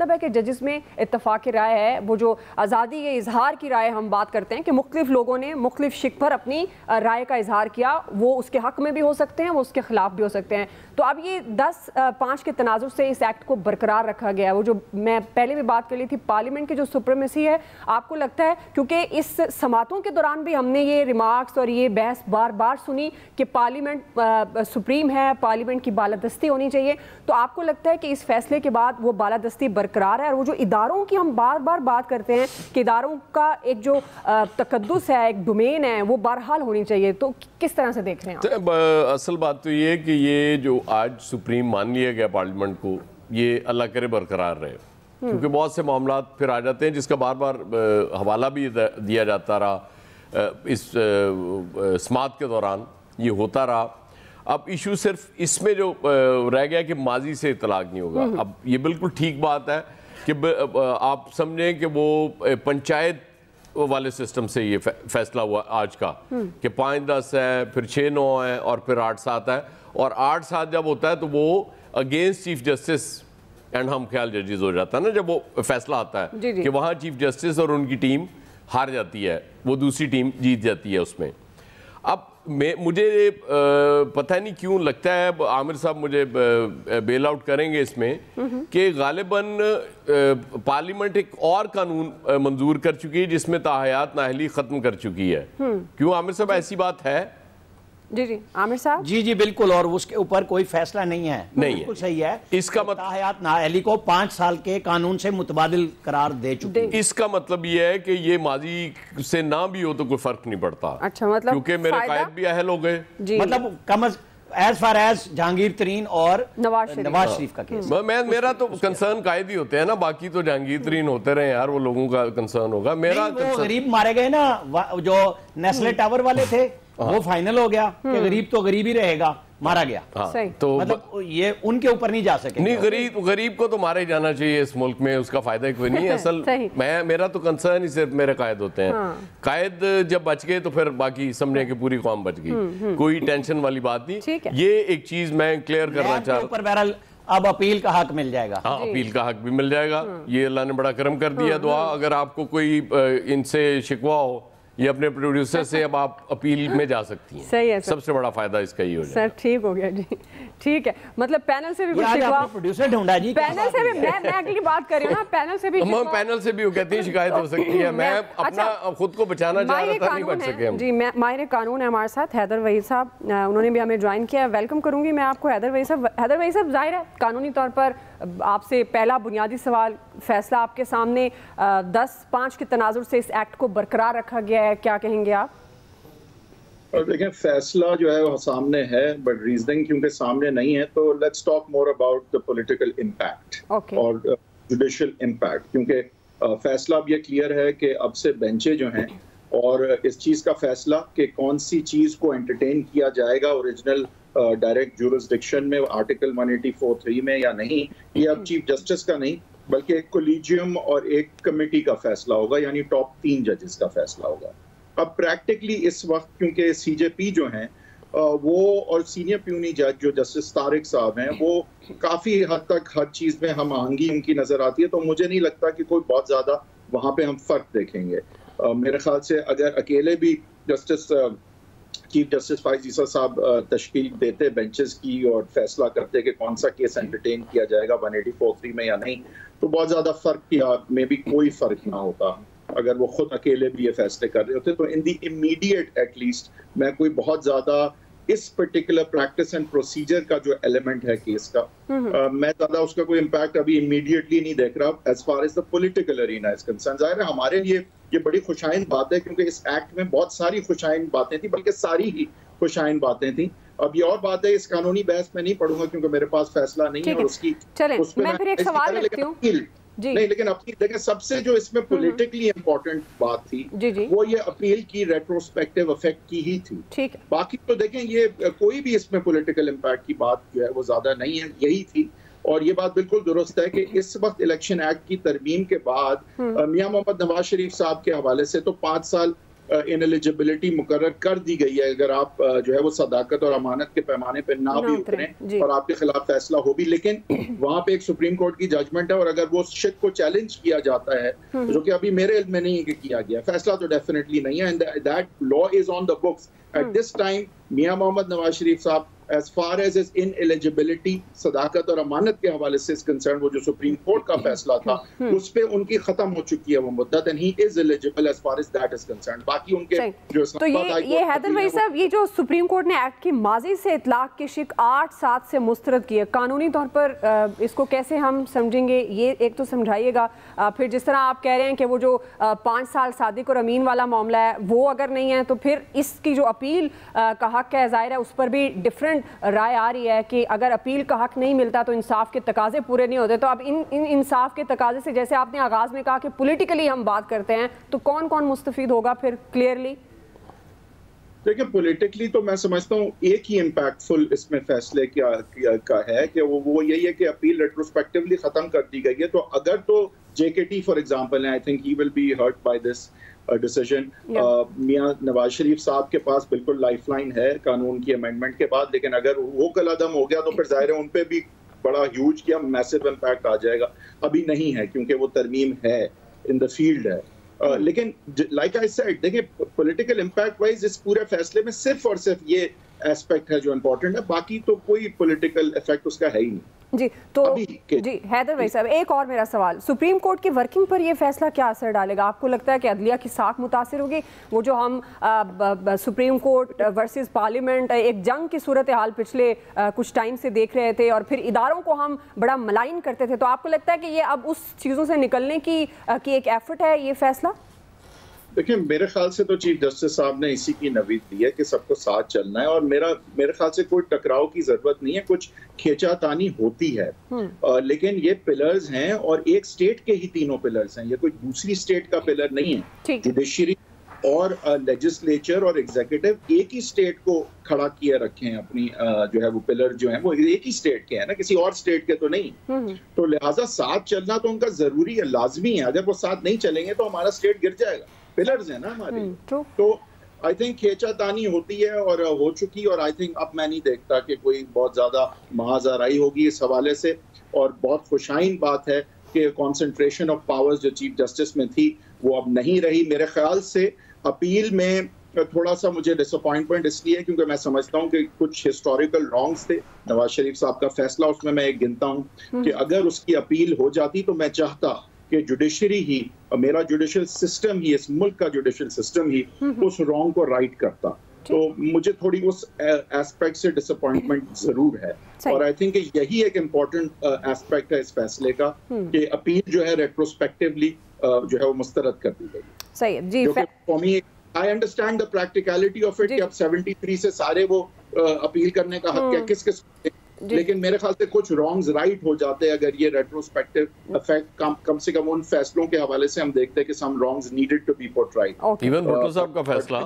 मतलब है कि जजेस में इत्तफाक राय है, वो जो आज़ादी के इजहार की राय हम बात करते हैं कि मुख्तलिफ लोगों ने मुख्तलिफ शिक पर अपनी राय का इजहार किया, वो उसके हक में भी हो सकते हैं, वो उसके खिलाफ भी हो सकते हैं। तो अब ये 10-5 के तनाजुर से इस एक्ट को बरकरार रखा गया है। वो जो मैं पहले भी बात कर ली थी, पार्लियामेंट की जो सुप्रीमेसी है, आपको लगता है, क्योंकि इस समातों के दौरान भी हमने ये रिमार्क्स और ये बहस बार बार सुनी कि पार्लियामेंट सुप्रीम है, पार्लियामेंट की बालादस्ती होनी चाहिए, तो आपको लगता है कि इस फैसले के बाद वो बालादस्ती बरकरार है? और वो जो इदारों की हम बार बार बात करते हैं कि इदारों का एक जो तकद्दुस है, एक डोमेन है, वो बहरहाल होनी चाहिए, तो किस तरह से देख रहे हैं आप? असल बात तो ये है कि ये जो आज सुप्रीम मान लिया गया पार्लियामेंट को, ये अल्लाह करे बरकरार रहे, क्योंकि बहुत से मामला फिर आ जाते हैं जिसका बार बार हवाला भी दिया जाता रहा इस समात के दौरान, ये होता रहा। अब इशू सिर्फ इसमें जो रह गया कि माजी से इतलाक नहीं होगा। अब ये बिल्कुल ठीक बात है कि आप समझें कि वो पंचायत वाले सिस्टम से ये फैसला हुआ आज का कि 5-10 है, फिर 6-9 है और फिर 8-7 है, और 8-7 जब होता है तो वो अगेंस्ट चीफ जस्टिस एंड हम ख्याल जजेस हो जाता है ना, जब वो फैसला आता है जी। कि वहाँ चीफ जस्टिस और उनकी टीम हार जाती है, वो दूसरी टीम जीत जाती है उसमें। अब मुझे पता नहीं क्यों लगता है, आमिर साहब मुझे बेल आउट करेंगे इसमें, कि गालिबन पार्लियामेंट एक और कानून मंजूर कर चुकी है जिसमें ताहयात नाअहली ख़त्म कर चुकी है। क्यों आमिर साहब, ऐसी बात है? जी आमिर साहब। जी बिल्कुल, और उसके ऊपर कोई फैसला नहीं है। नहीं बिल्कुल सही है। इसका मतलब ताहयात नाअहली को 5 साल के कानून से मुतबादिल करार दे चुके हैं। इसका मतलब ये है कि ये माजी से ना भी हो तो कोई फर्क नहीं पड़ता। अच्छा, मतलब क्योंकि मेरे कायद भी अहल हो गए, मतलब कम एज फार एज जहांगीर तरीन और नवाज शरीफ का केस। मेरा तो कंसर्न कायद ही होते हैं ना, बाकी तो जहांगीर तरीन होते रहे यार, वो लोगों का कंसर्न होगा। मेरा वो गरीब मारे गए ना, जो नेस्ले टावर वाले थे, वो फाइनल हो गया कि गरीब तो गरीब ही रहेगा, मारा गया। तो मतलब ये उनके ऊपर नहीं जा सके। नहीं, गरीब को तो मारे जाना चाहिए इस मुल्क में, उसका फायदा कोई नहीं है। असल मेरा तो कंसर्न ही सिर्फ मेरे कायद होते हैं। कायद जब बच गए तो फिर बाकी समझने की पूरी कौम बच गई, कोई टेंशन वाली बात नहीं। ये एक चीज मैं क्लियर करना चाह रहा हूं, बहरहाल अब अपील का हक मिल जाएगा। हाँ, अपील का हक भी मिल जाएगा। ये अल्लाह ने बड़ा करम कर दिया। दुआ, अगर आपको कोई इनसे शिकवा हो, ये अपने प्रोड्यूसर से अब आप अपील में जा सकती हैं। सही है सर। सबसे बड़ा फायदा इसका ही हो जाएगा। सर ठीक हो गया जी, ठीक है। मतलब पैनल से भी कुछ शिकवा, प्रोड्यूसर ढूंढा जी, पैनल से भी मैं अगली बात कर रही हूँ ना, पैनल से भी पैनल से भी कहती है शिकायत हो सकती है। मैं अपना खुद को बचाना चाह रहा था, नहीं बच सके हम। जी, माहिर कानून है हमारे साथ हैदर वहीद साहब, उन्होंने भी हमें ज्वाइन किया। वेलकम करूंगी मैं आपको हैदर वहीद साहब। हैदर वहीद साहब, जाहिर है कानूनी तौर पर आपसे पहला बुनियादी सवाल, फैसला आपके सामने 10-5 के तनाजुर से इस एक्ट को बरकरार रखा गया है, क्या कहेंगे आप? और देखें, फैसला जो है वो सामने है, बट रीजनिंग क्योंकि सामने नहीं है, तो let's talk more about the political impact और जुडिशियल इम्पैक्ट। क्योंकि फैसला अब ये क्लियर है कि अब से बेंचें जो हैं, और इस चीज़ का फैसला कि कौन सी चीज़ को एंटरटेन किया जाएगा ओरिजिनल डायरेक्ट जुरिस्डिक्शन में, आर्टिकल 184(3) में या नहीं, ये अब चीफ जस्टिस का नहीं बल्कि एक कोलिजियम और एक कमेटी का फैसला होगा, यानी टॉप 3 जजेस का फैसला होगा। अब प्रैक्टिकली इस वक्त क्योंकि सीजेपी जो हैं वो और सीनियर प्यूनी जज जो जस्टिस तारिक साहब हैं, वो काफ़ी हद तक हर चीज़ में हम आहंगी उनकी नज़र आती है, तो मुझे नहीं लगता कि कोई बहुत ज़्यादा वहाँ पे हम फ़र्क देखेंगे। मेरे ख्याल से अगर अकेले भी चीफ जस्टिस फाइज ईसा साहब तश्कील देते बेंचेस की और फैसला करते कि कौन सा केस एंटरटेन किया जाएगा 184(3) में या नहीं, तो बहुत ज़्यादा फ़र्क या में भी कोई फ़र्क ना होता। अगर वो खुद अकेले भी ये फैसले कर रहे होते, तो इन दी इमीडिएट एटलीस्ट मैं कोई बहुत ज़्यादा इस पर्टिकुलर प्रैक्टिस एंड प्रोसीजर का जो एलिमेंट है केस का, मैं ज़्यादा उसका कोई इम्पैक्ट अभी इमीडिएटली नहीं देख रहा as far as the political arena is concern. जाहिर है हमारे लिए ये बड़ी खुशाइन बात है, क्योंकि इस एक्ट में बहुत सारी खुशाइन बातें थी, बल्कि सारी ही खुशाइन बातें थी। अब ये और बात है, इस कानूनी बहस में नहीं पढ़ूंगा क्योंकि मेरे पास फैसला नहीं है, और उसकी मैं फिर एक सवाल रखती हूँ। नहीं, लेकिन अपनी देखिए सबसे जो इसमें पॉलिटिकली इंपॉर्टेंट बात थी वो ये अपील की रेट्रोस्पेक्टिव इफेक्ट की ही थी। ठीक है, बाकी तो देखें ये कोई भी इसमें पॉलिटिकल इम्पैक्ट की बात जो है वो ज्यादा नहीं है, यही थी। और ये बात बिल्कुल दुरुस्त है कि इस वक्त इलेक्शन एक्ट की तरमीम के बाद मियां मोहम्मद नवाज शरीफ साहब के हवाले से तो 5 साल इनएलिजिबिलिटी मुकर्रर कर दी गई है, अगर आप जो है वो सदाकत और अमानत के पैमाने पे ना भी उतरें और आपके खिलाफ फैसला हो भी, लेकिन वहां पे एक सुप्रीम कोर्ट की जजमेंट है और अगर वो शिक को चैलेंज किया जाता है, जो कि अभी मेरे इल्म में नहीं है कि किया गया, फैसला तो डेफिनेटली नहीं है, and that law is on the books at this time. Mian Mohammad Nawaz Sharif साहब as far as his ineligibility सदाकत और अमानत के हवाले से कंसर्न, वो जो सुप्रीम कोर्ट का फैसला था उस पे उनकी खत्म हो चुकी है वो मुद्दत, and he is eligible as far as that is concerned। बाकी उनके जो तो ये हैदर भाई साहब, ये जो सुप्रीम कोर्ट ने एक्ट की माजी से इतलाक की शिक 8/7 से मुस्तरद की है, कानूनी तौर पर इसको कैसे हम समझेंगे, ये एक तो समझाइएगा। फिर जिस तरह आप कह रहे हैं कि वो जो 5 साल सादिक और अमीन वाला मामला है वो अगर नहीं है, तो फिर इसकी जो अपील का हक है, जाहिर है उस पर भी डिफरेंट राय आ रही है कि अगर अपील का हक नहीं मिलता तो इंसाफ के तकाजे पूरे नहीं होते। तो अब इन इंसाफ के तकाजे से, जैसे आपने आगाज में कहा कि पॉलिटिकली हम बात करते हैं, तो कौन कौन मुस्तफीद होगा फिर क्लियरली? देखिए, पॉलिटिकली तो मैं समझता हूँ एक ही इम्पैक्टफुल इसमें फैसले का है कि वो यही है कि अपील रेट्रोस्पेक्टिवली खत्म कर दी गई है। तो अगर तो JKT for example, I think he will be hurt by this decision. Mian Nawaz Sharif साहब के पास बिल्कुल लाइफलाइन है कानून की अमेंडमेंट के बाद, लेकिन अगर वो कलअदम हो गया तो फिर जाहिर है उन पे भी बड़ा ह्यूज क्या मैसिव इम्पैक्ट आ जाएगा। अभी नहीं है क्योंकि वो तरमीम है, इन द फील्ड है। लेकिन लाइक आई सेड, देखिए पॉलिटिकल इम्पैक्ट वाइज इस पूरे फैसले में सिर्फ और सिर्फ ये एस्पेक्ट है जो इम्पोर्टेंट है, बाकी तो कोई पॉलिटिकल इफेक्ट उसका है ही नहीं। जी तो जी हैदर भाई साहब, एक और मेरा सवाल, सुप्रीम कोर्ट की वर्किंग पर ये फैसला क्या असर डालेगा? आपको लगता है कि अदलिया की साख मुतासिर होगी? वो जो हम सुप्रीम कोर्ट वर्सेस पार्लियामेंट एक जंग की सूरत हाल पिछले कुछ टाइम से देख रहे थे और फिर इदारों को हम बड़ा मलाइन करते थे, तो आपको लगता है कि ये अब उस चीज़ों से निकलने की एक एफर्ट है ये फैसला? देखिए, मेरे ख्याल से तो चीफ जस्टिस साहब ने इसी की नवीद दी है कि सबको साथ चलना है, और मेरे ख्याल से कोई टकराव की जरूरत नहीं है। कुछ खींचातानी होती है, लेकिन ये पिलर्स हैं और एक स्टेट के ही तीनों पिलर्स हैं, ये कोई दूसरी स्टेट का पिलर नहीं है। जुडिशरी और लेजिस्लेचर और एग्जीक्यूटिव एक ही स्टेट को खड़ा किए रखे हैं, अपनी जो है वो पिलर जो है वो एक ही स्टेट के हैं ना, किसी और स्टेट के तो नहीं। तो लिहाजा साथ चलना तो उनका जरूरी है, लाजमी है। अगर वो साथ नहीं चलेंगे तो हमारा स्टेट गिर जाएगा। पिलर्स है ना हमारे। तो आई थिंक खींचातानी होती है और हो चुकी, और आई थिंक अब मैं नहीं देखता कि कोई बहुत ज्यादा महाजराई होगी इस हवाले से। और बहुत खुशाइन बात है कि कॉन्सेंट्रेशन ऑफ पावर्स जो चीफ जस्टिस में थी वो अब नहीं रही। मेरे ख्याल से अपील में थोड़ा सा मुझे डिसअपॉइंटमेंट इसलिए क्योंकि मैं समझता हूँ कि कुछ हिस्टोरिकल रॉन्ग्स थे नवाज शरीफ साहब का फैसला, उसमें मैं एक गिनता हूँ कि अगर उसकी अपील हो जाती तो मैं चाहता कि जुडिशरी ही, मेरा जुडिशल सिस्टम ही, इस मुल्क का जुडिशल सिस्टम ही उस रॉन्ग को राइट करता। तो मुझे थोड़ी उस एस्पेक्ट से डिसअपॉइंटमेंट जरूर है, और आई थिंक यही एक इम्पोर्टेंट एस्पेक्ट है इस फैसले का कि अपील जो है रेट्रोस्पेक्टिवली जो है वो मुस्तरद कर दी गई। सही है जी। For me I understand the practicality of it कि अब 73 से सारे वो अपील करने का हक है किस किस, लेकिन मेरे ख्याल से कुछ रॉन्ग्स राइट हो जाते हैं अगर ये रेट्रोस्पेक्टिव इफेक्ट कम से कम उन फैसलों के हवाले से हम देखते हैं कि some wrongs needed to be put right. Even Bhutto साहब का फैसला